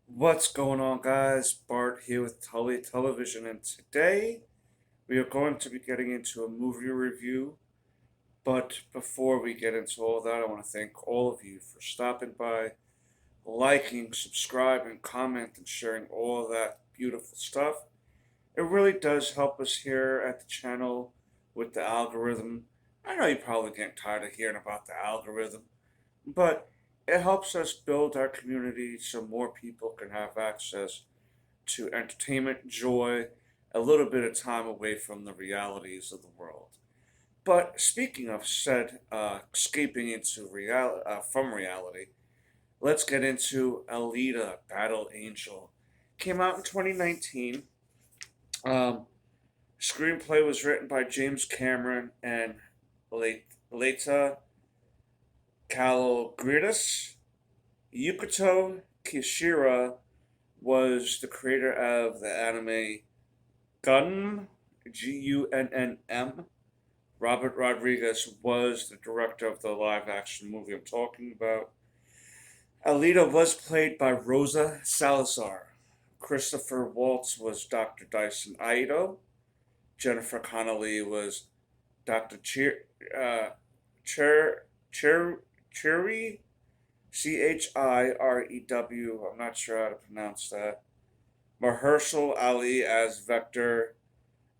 What's going on, guys? Bart here with Tully Television, and today we are going to be getting into a movie review. But before we get into all that, I want to thank all of you for stopping by, liking, subscribing, comment, and sharing all that beautiful stuff. It really does help us here at the channel with the algorithm. I know you're probably getting tired of hearing about the algorithm, but it helps us build our community so more people can have access to entertainment, joy, a little bit of time away from the realities of the world. But speaking of said escaping into from reality, let's get into Alita, Battle Angel. Came out in 2019. Um, Screenplay was written by James Cameron and Alita Kalogridis. Yukato Kishira was the creator of the anime Gunm, Gunnm. Robert Rodriguez was the director of the live action movie I'm talking about. Alita was played by Rosa Salazar. Christopher Waltz was Dr. Dyson Ido. Jennifer Connelly was Dr. Cher, Cher, Cherry, Chirew. I'm not sure how to pronounce that. Mahershala Ali as Vector.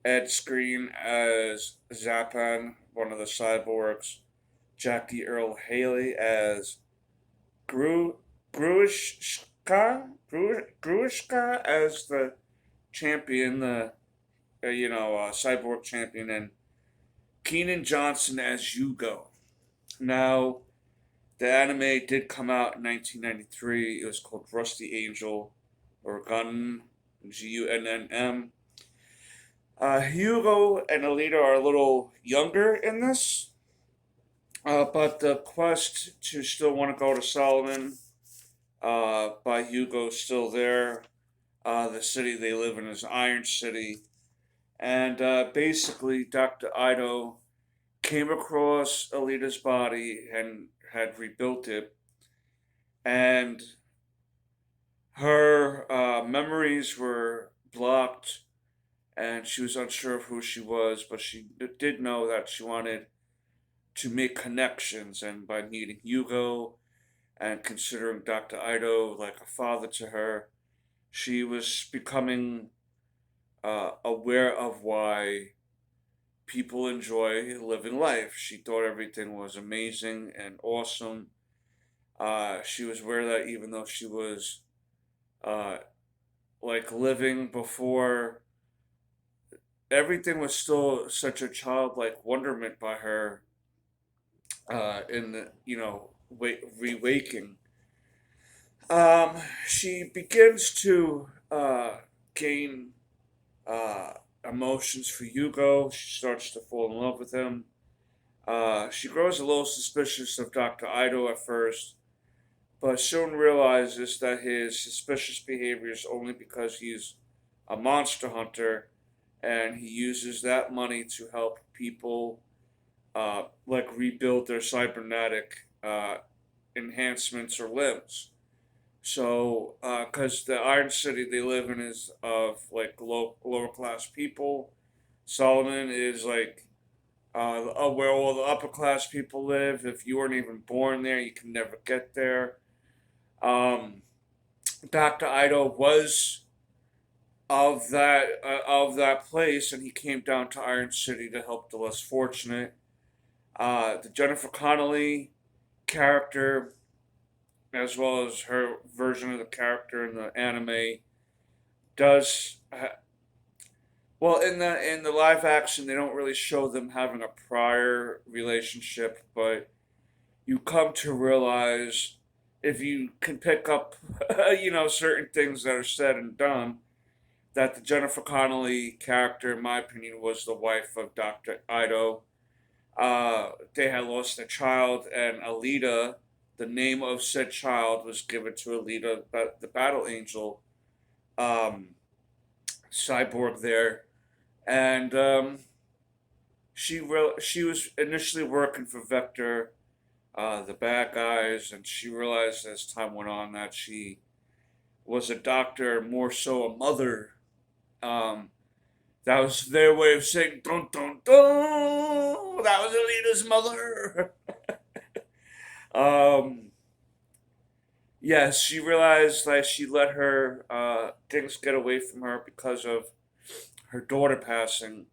Ed Screen as Zapan, one of the cyborgs. Jackie Earl Haley as Gru Gruishka as the champion, the cyborg champion, and Keenan Johnson as Hugo. Now, the anime did come out in 1993. It was called Rusty Angel, or Gunn, Gunnm. Hugo and Alita are a little younger in this, but the quest to still want to go to Solomon by Hugo is still there. The city they live in is Iron City. And basically, Dr. Ido came across Alita's body and had rebuilt it. And her memories were blocked, and she was unsure of who she was, but she did know that she wanted to make connections, and by meeting Hugo and considering Dr. Ido like a father to her, she was becoming aware of why people enjoy living life. She thought everything was amazing and awesome. She was aware that even though she was uh, like living before, everything was still such a childlike wonderment by her in the rewaking. She begins to gain uh, emotions for Hugo. She starts to fall in love with him. She grows a little suspicious of Dr. Ido at first, but soon realizes that his suspicious behavior is only because he's a monster hunter and he uses that money to help people like rebuild their cybernetic enhancements or limbs. So, because the Iron City they live in is of like lower class people, Solomon is like where all the upper class people live. If you weren't even born there, you can never get there. Um, Dr. Ido was of that place, and he came down to Iron City to help the less fortunate. The Jennifer Connelly character, as well as her version of the character in the anime, does well in the live action. They don't really show them having a prior relationship, but you come to realize if you can pick up, certain things that are said and done, that the Jennifer Connelly character, in my opinion, was the wife of Dr. Ido. They had lost a child, and Alita, the name of said child, was given to Alita, the Battle Angel um, cyborg there, and she was initially working for Vector, the bad guys, and she realized as time went on that she was a doctor, more so a mother. Um, that was their way of saying dun dun dun. That was Alita's mother. um, yes, she realized that she let her things get away from her because of her daughter passing.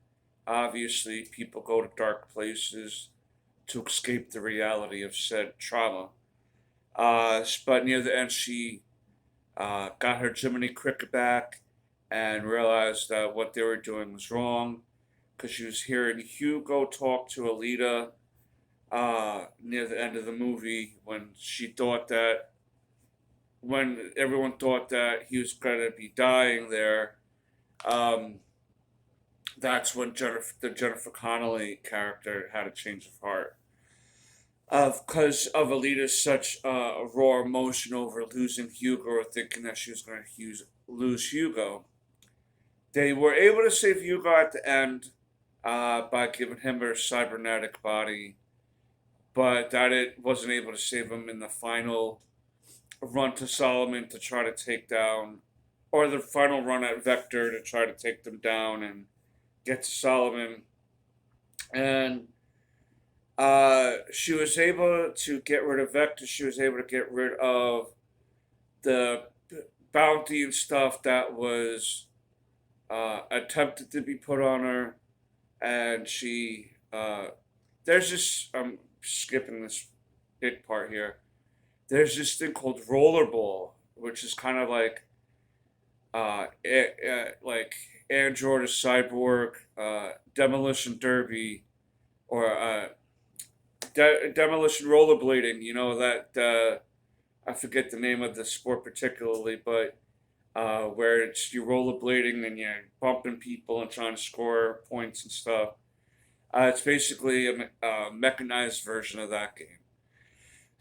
Obviously, people go to dark places to escape the reality of said trauma. But near the end, she got her Jiminy Cricket back and realized that what they were doing was wrong because she was hearing Hugo talk to Alita near the end of the movie when everyone thought that he was going to be dying there. Um, that's when the Jennifer Connelly character had a change of heart. Because of Alita's such a raw emotion over losing Hugo or thinking that she was going to lose Hugo. They were able to save Hugo at the end by giving him her cybernetic body, but that it wasn't able to save him in the final run to Solomon to try to take down, or the final run at Vector to try to take them down and get to Solomon. And she was able to get rid of Vector. She was able to get rid of the bounty and stuff that was attempted to be put on her. And there's this, I'm skipping this big part here. There's this thing called rollerball, which is kind of like Android or Cyborg, Demolition Derby, or demolition rollerblading. You know that I forget the name of the sport particularly, but where it's you rollerblading and you're bumping people and trying to score points and stuff. It's basically a mechanized version of that game.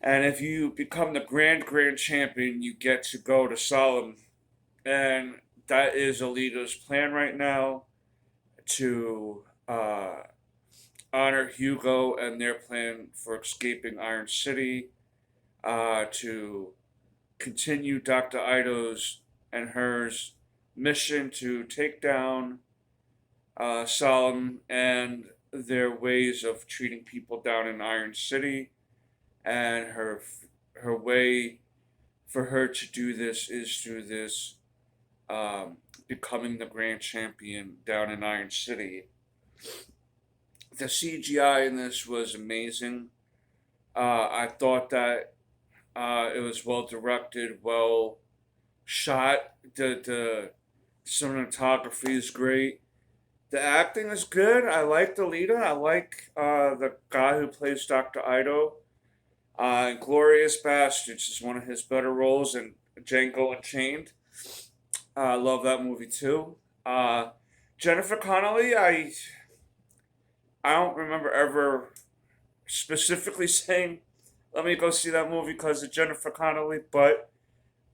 And if you become the grand champion, you get to go to Solemn, and that is Alita's plan right now to honor Hugo and their plan for escaping Iron City, to continue Dr. Ido's and hers mission to take down Solemn and their ways of treating people down in Iron City, and her way for her to do this is through this becoming the grand champion down in Iron City. The CGI in this was amazing. I thought that it was well directed, well shot. The cinematography is great. The acting is good. I like the leader. I like the guy who plays Dr. Ido. Glorious Bastards is one of his better roles in Django Unchained. I love that movie too. Jennifer Connelly, I don't remember ever specifically saying, "Let me go see that movie because of Jennifer Connelly," but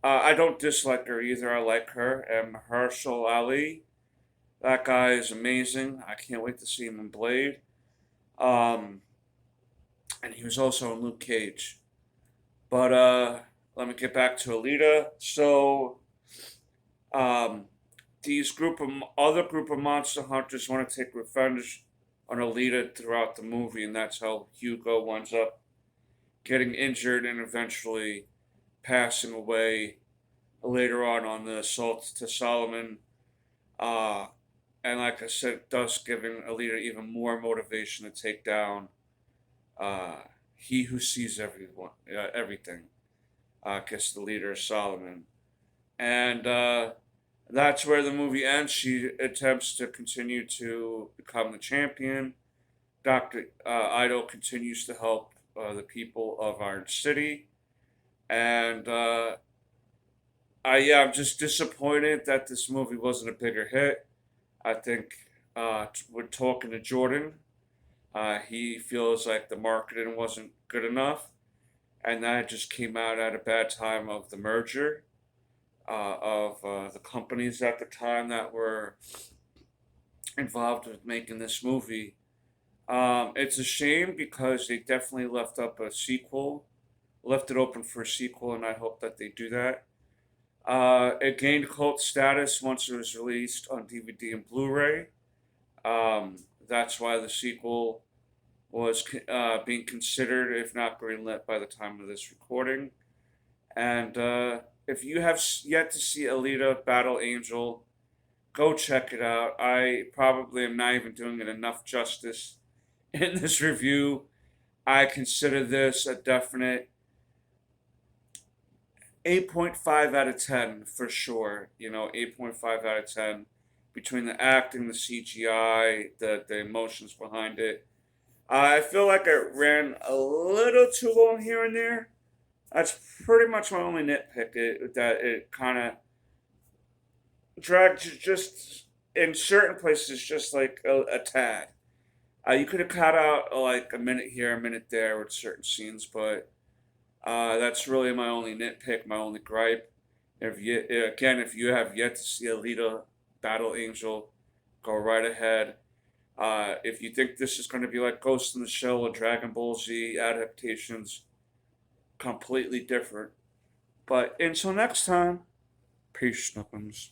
I don't dislike her either. I like her. And Mahershala Ali, that guy is amazing. I can't wait to see him in Blade. Um, and he was also in Luke Cage. But let me get back to Alita. So um, these other group of monster hunters want to take revenge on Alita throughout the movie, and that's how Hugo winds up getting injured and eventually passing away later on the assault to Solomon. Uh, and like I said, thus giving Alita even more motivation to take down uh, he who sees everything. Gets the leader Solomon, and that's where the movie ends. She attempts to continue to become the champion. Doctor Ido continues to help the people of Iron City, and I'm just disappointed that this movie wasn't a bigger hit. I think we're talking to Jordan. He feels like the marketing wasn't good enough, and that just came out at a bad time of the merger of the companies at the time that were involved with making this movie. It's a shame because they definitely left it open for a sequel, and I hope that they do that. It gained cult status once it was released on DVD and Blu-ray. That's why the sequel was being considered, if not greenlit, by the time of this recording. And if you have yet to see Alita Battle Angel, go check it out. I probably am not even doing it enough justice in this review. I consider this a definite 8.5 out of 10 for sure. 8.5 out of 10 between the acting, the CGI, the emotions behind it. I feel like it ran a little too long here and there. That's pretty much my only nitpick. That it kind of dragged just in certain places, just like a tad. You could have cut out like a minute here, a minute there with certain scenes, but that's really my only nitpick, my only gripe. If you have yet to see Alita Battle Angel, go right ahead. If you think this is going to be like Ghost in the Shell or Dragon Ball Z adaptations, completely different. But until next time, peace, Snookums.